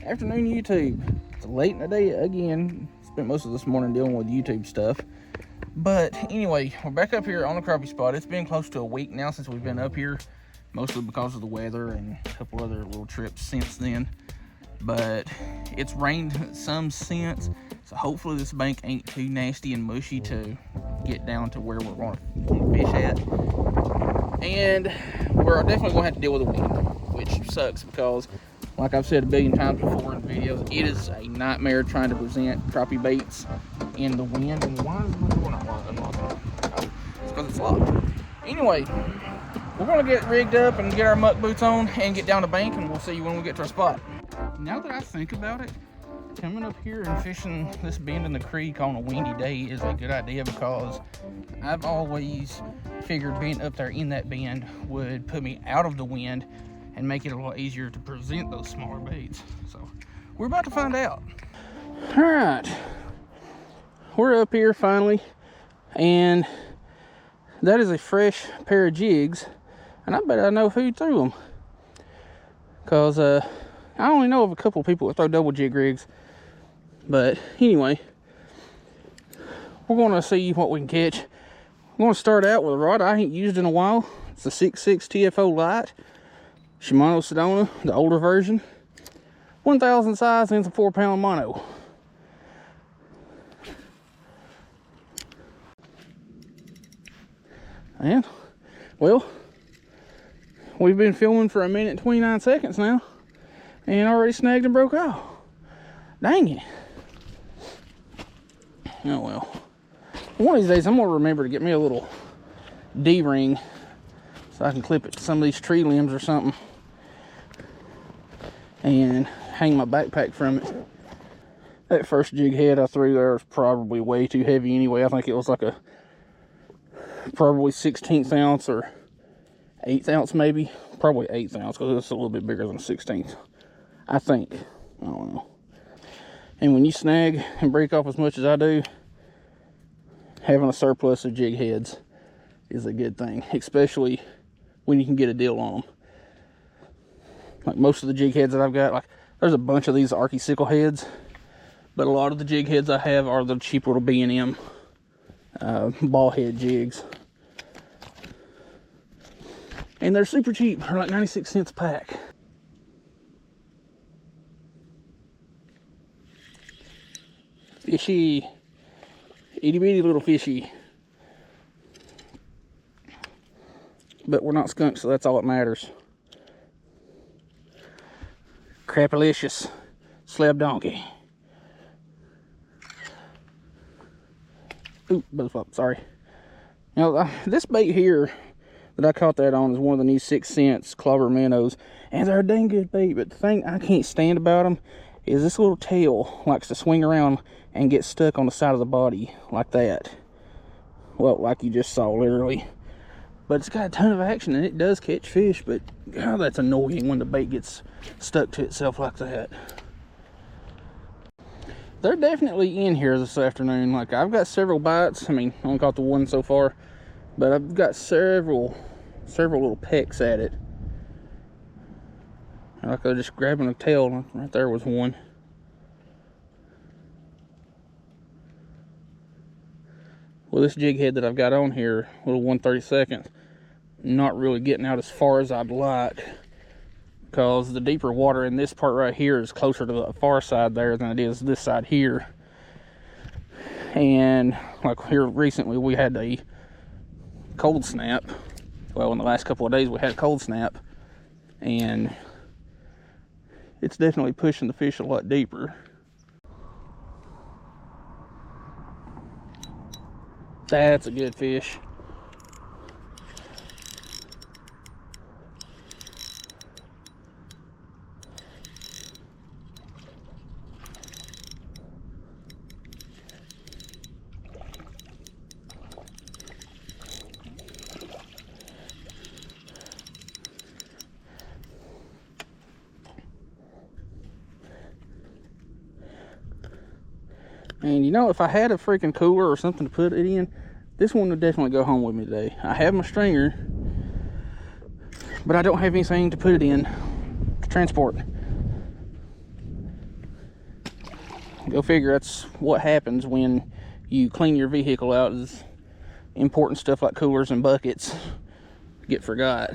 Afternoon YouTube. It's late in the day again. Spent most of this morning dealing with YouTube stuff. But anyway, we're back up here on the crappie spot. It's been close to a week now since we've been up here, mostly because of the weather and a couple other little trips since then. But it's rained some since, so hopefully this bank ain't too nasty and mushy to get down to where we're going to fish at. And we're definitely going to have to deal with the wind, which sucks because, like I've said a billion times before in videos, it is a nightmare trying to present crappie baits in the wind. And why is the door not unlocking? Oh, it's because it's locked. Anyway, we're going to get rigged up and get our muck boots on and get down the bank, and we'll see you when we get to our spot. Now that I think about it, coming up here and fishing this bend in the creek on a windy day is a good idea, because I've always figured being up there in that bend would put me out of the wind and make it a lot easier to present those smaller baits. So we're about to find out. All right, we're up here finally, and that is a fresh pair of jigs, and I bet I know who threw them, because I only know of a couple of people that throw double jig rigs. But anyway, we're going to see what we can catch. I'm going to start out with a rod I ain't used in a while. It's the 6.6 TFO Light, Shimano Sedona, the older version. 1,000 size, and it's a 4-pound mono. And, well, we've been filming for 1 minute and 29 seconds now, and already snagged and broke off. Dang it. Oh well. One of these days I'm going to remember to get me a little D-ring so I can clip it to some of these tree limbs or something and hang my backpack from it. That first jig head I threw there was probably way too heavy anyway. I think it was like a probably 16th ounce or 8th ounce maybe. Probably 8th ounce, because it's a little bit bigger than a 16th. I think. I don't know. And when you snag and break off as much as I do, having a surplus of jig heads is a good thing, especially when you can get a deal on them. Like most of the jig heads that I've got, like there's a bunch of these Arky sickle heads, but a lot of the jig heads I have are the cheap little B&M ball head jigs. And they're super cheap. They're like 96 cents a pack. Fishy. Itty bitty little fishy. But we're not skunks, so that's all that matters. Crappalicious. Slab donkey. Ooh, buzz flop, sorry. Now, this bait here that I caught that on is one of the new 6 cents clobber minnows, and they're a dang good bait. But the thing I can't stand about them is this little tail likes to swing around and get stuck on the side of the body like that. Well, like you just saw, literally. But it's got a ton of action and it does catch fish, but God, that's annoying when the bait gets stuck to itself like that. They're definitely in here this afternoon. Like, I've got several bites. I mean, I only caught the one so far, but I've got several little pecks at it. Like, I was just grabbing a tail. Right there was one. Well, this jig head that I've got on here, little 1/32, not really getting out as far as I'd like, because the deeper water in this part right here is closer to the far side there than it is this side here. And like here recently we had a cold snap. Well, in the last couple of days we had a cold snap, and it's definitely pushing the fish a lot deeper. That's a good fish. And you know, if I had a freaking cooler or something to put it in, this one would definitely go home with me today. I have my stringer, but I don't have anything to put it in to transport. Go figure, that's what happens when you clean your vehicle out, is important stuff like coolers and buckets get forgot.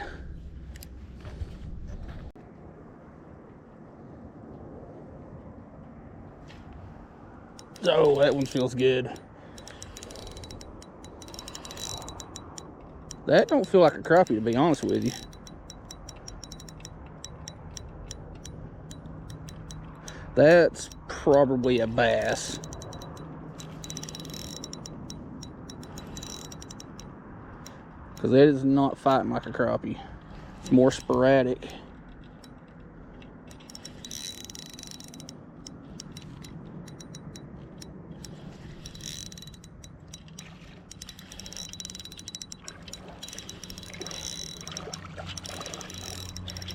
Oh, that one feels good. That don't feel like a crappie, to be honest with you. That's probably a bass. Because that is not fighting like a crappie. It's more sporadic.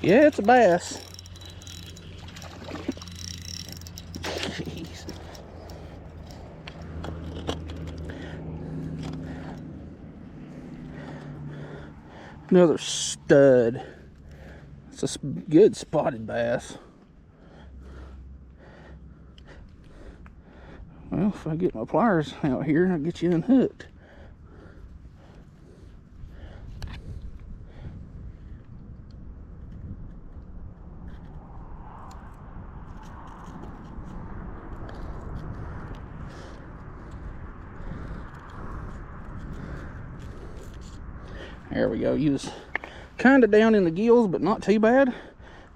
Yeah, it's a bass. Jeez. Another stud. It's a good spotted bass. Well, if I get my pliers out here, I'll get you unhooked. There we go. He was kind of down in the gills, but not too bad.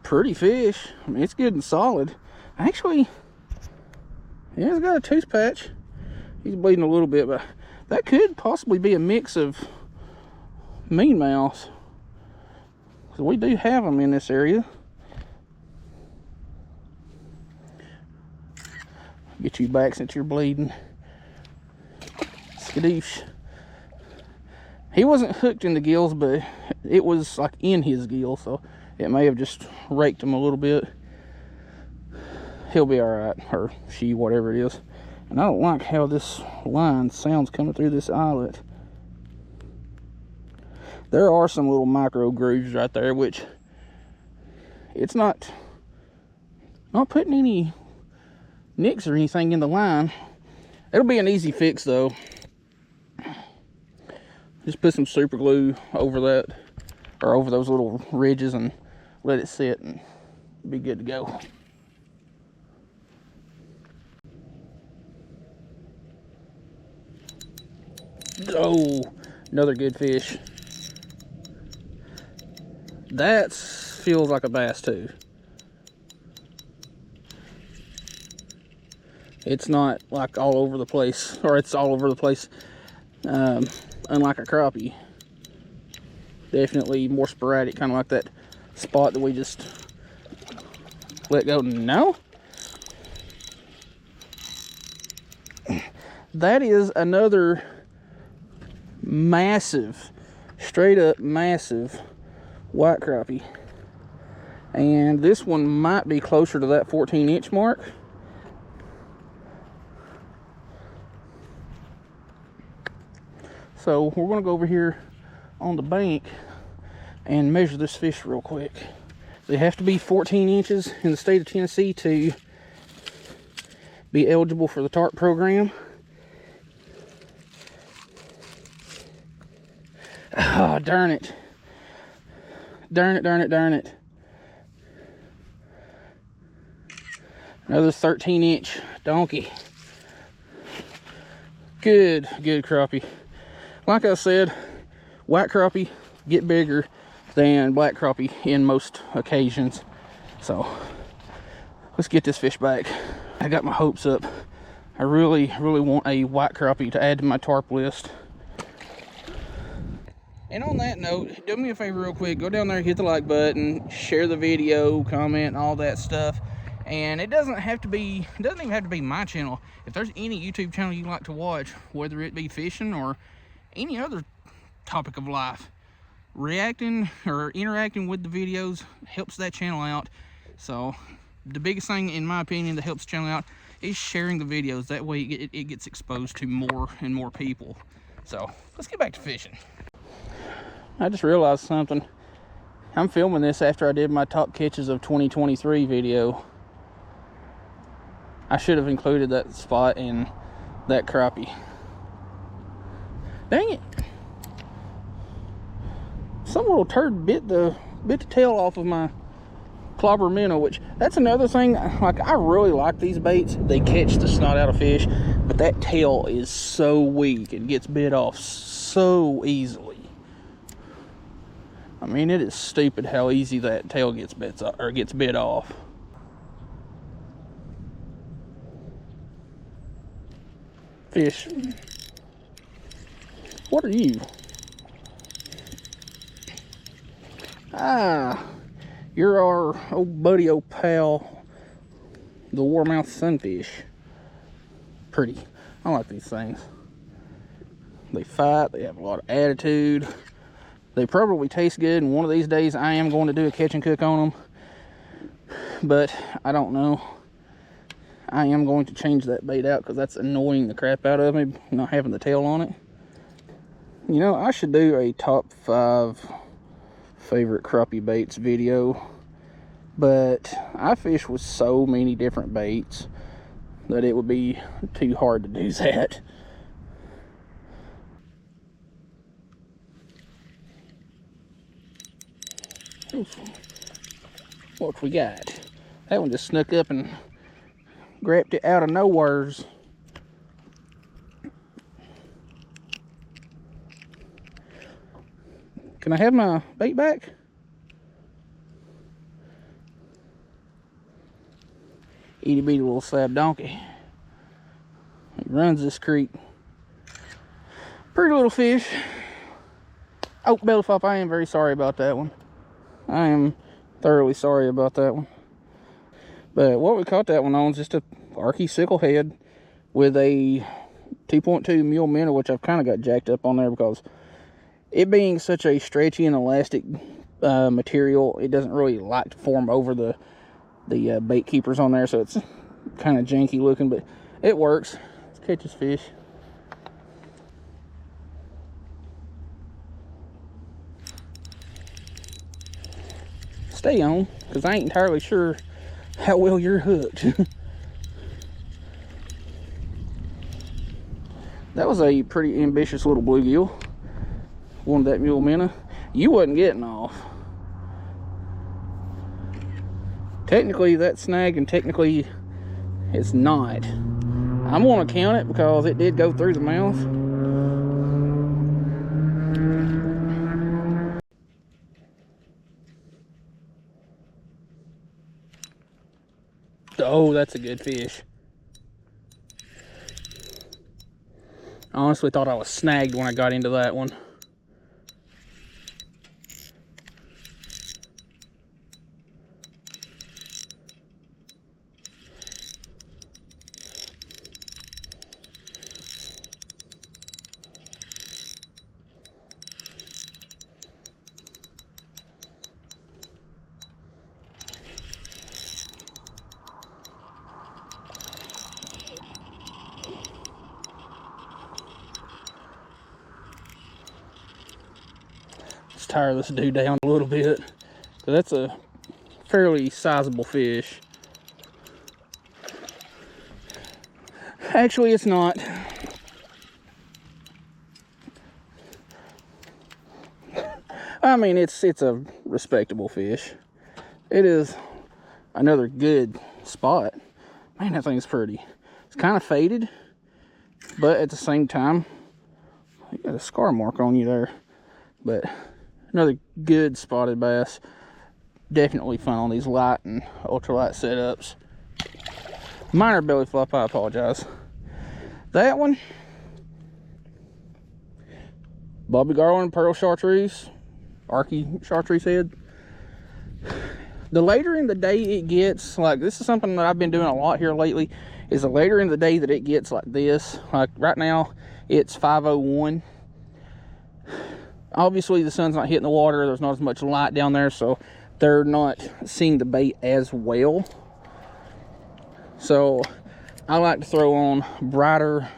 Pretty fish. I mean, it's good and solid. Actually, yeah, he's got a tooth patch. He's bleeding a little bit, but that could possibly be a mix of mean mouths. So we do have them in this area. Get you back since you're bleeding. Skadoosh. He wasn't hooked in the gills, but it was like in his gill, so it may have just raked him a little bit. He'll be all right, or she, whatever it is. And I don't like how this line sounds coming through this eyelet. There are some little micro grooves right there, which it's not putting any nicks or anything in the line. It'll be an easy fix though. Just put some super glue over that, or over those little ridges, and let it sit and be good to go. Oh, another good fish. That feels like a bass too. It's not like all over the place, or it's all over the place. Unlike a crappie, definitely more sporadic, kind of like that spot that we just let go. No, that is another massive, straight up massive white crappie, and this one might be closer to that 14-inch mark. So we're going to go over here on the bank and measure this fish real quick. They have to be 14 inches in the state of Tennessee to be eligible for the TARP program. Oh, darn it. Darn it, darn it, darn it. Another 13-inch donkey. Good crappie. Like I said, white crappie get bigger than black crappie in most occasions. So let's get this fish back. I got my hopes up. I really want a white crappie to add to my TARP list. And on that note, do me a favor real quick. Go down there, hit the like button, share the video, comment, all that stuff. And it doesn't even have to be my channel. If there's any YouTube channel you like to watch, whether it be fishing or any other topic of life, reacting or interacting with the videos helps that channel out. So the biggest thing, in my opinion, that helps the channel out is sharing the videos. That way it gets exposed to more and more people. So let's get back to fishing. I just realized something. I'm filming this after I did my top catches of 2023 video. I should have included that spot in that crappie. Dang it. Some little turd bit the tail off of my clobber minnow, which that's another thing. Like, I really like these baits. They catch the snot out of fish, but that tail is so weak. It gets bit off so easily. I mean, it is stupid how easy that tail gets bit off. Fish. What are you? Ah, you're our old buddy, old pal, the warmouth sunfish. Pretty. I like these things. They fight, they have a lot of attitude. They probably taste good, and one of these days I am going to do a catch and cook on them. But I don't know. I am going to change that bait out because that's annoying the crap out of me, not having the tail on it. You know, I should do a top 5 favorite crappie baits video, but I fish with so many different baits that it would be too hard to do that. What we got? That one just snuck up and grabbed it out of nowheres. Can I have my bait back? Itty bitty little slab donkey. He runs this creek. Pretty little fish. Oh, belly flop, I am very sorry about that one. I am thoroughly sorry about that one. But what we caught that one on is just a arky sickle head with a 2.2 mil minnow, which I've kind of got jacked up on there because it being such a stretchy and elastic material, it doesn't really like to form over the bait keepers on there, so it's kind of janky looking, but it works. Let's catch this fish. Stay on, because I ain't entirely sure how well you're hooked. That was a pretty ambitious little bluegill. Wanted that mule minnow. You wasn't getting off. Technically that's snag, and technically it's not. I'm gonna count it because it did go through the mouth. Oh, that's a good fish. I honestly thought I was snagged when I got into that one. Tire this dude down a little bit. So that's a fairly sizable fish. Actually, it's not. I mean, it's a respectable fish. It is another good spot. Man, that thing's pretty. It's kind of faded, but at the same time, you got a scar mark on you there. But another good spotted bass. Definitely fun on these light and ultralight setups. Minor belly flop, I apologize. That one, Bobby Garland pearl chartreuse, arky chartreuse head. The later in the day it gets, like, this is something that I've been doing a lot here lately, is the later in the day that it gets like this. Like right now it's 5:01. Obviously the sun's not hitting the water, there's not as much light down there, so they're not seeing the bait as well. So I like to throw on brighter,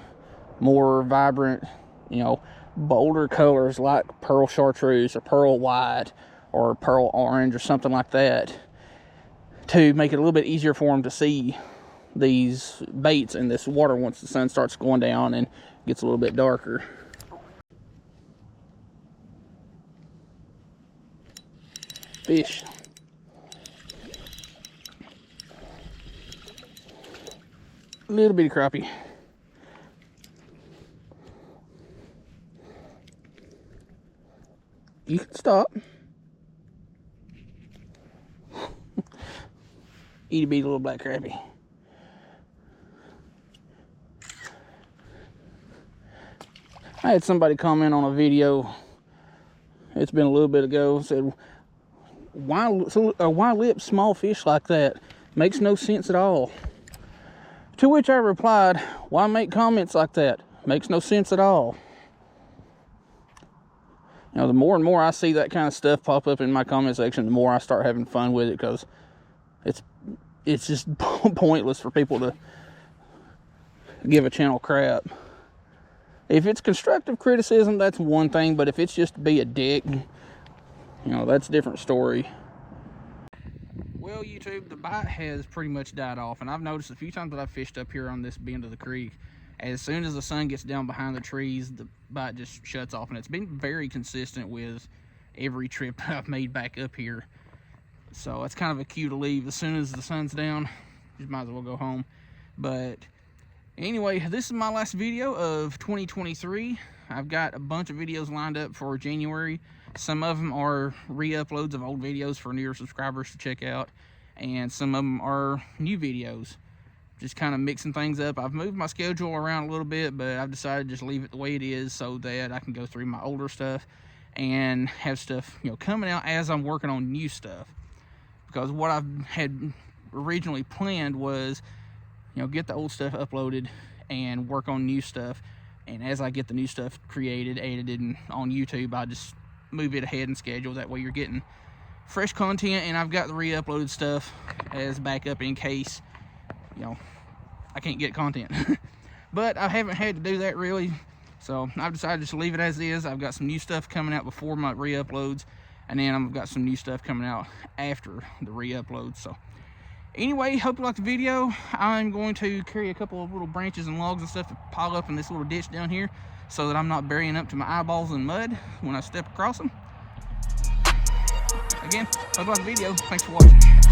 more vibrant, you know, bolder colors like pearl chartreuse or pearl white or pearl orange or something like that to make it a little bit easier for them to see these baits in this water once the sun starts going down and gets a little bit darker. Fish. Little bitty crappie. You can stop. Itty bitty little black crappie. I had somebody comment on a video, it's been a little bit ago, said, why lip small fish like that? Makes no sense at all. To which I replied, why make comments like that? Makes no sense at all. You know, the more and more I see that kind of stuff pop up in my comment section, the more I start having fun with it, because it's just pointless for people to give a channel crap. If it's constructive criticism, that's one thing, but if it's just to be a dick, you know, that's a different story. Well, YouTube, the bite has pretty much died off, and I've noticed a few times that I've fished up here on this bend of the creek, as soon as the sun gets down behind the trees, the bite just shuts off, and it's been very consistent with every trip I've made back up here. So it's kind of a cue to leave. As soon as the sun's down, you might as well go home. But anyway, this is my last video of 2023. I've got a bunch of videos lined up for January. Some of them are re-uploads of old videos for newer subscribers to check out, and some of them are new videos. Just kind of mixing things up. I've moved my schedule around a little bit, but I've decided to just leave it the way it is so that I can go through my older stuff and have stuff, you know, coming out as I'm working on new stuff. Because what I had originally planned was, you know, get the old stuff uploaded and work on new stuff. And as I get the new stuff created, edited, and on YouTube, I just move it ahead and schedule. That way you're getting fresh content, and I've got the re-uploaded stuff as backup in case, you know, I can't get content. But I haven't had to do that really, so I've decided just to leave it as is. I've got some new stuff coming out before my re-uploads, and then I've got some new stuff coming out after the re-uploads. So anyway, hope you liked the video. I'm going to carry a couple of little branches and logs and stuff to pile up in this little ditch down here so that I'm not burying up to my eyeballs in mud when I step across them. Again, hope you liked the video. Thanks for watching.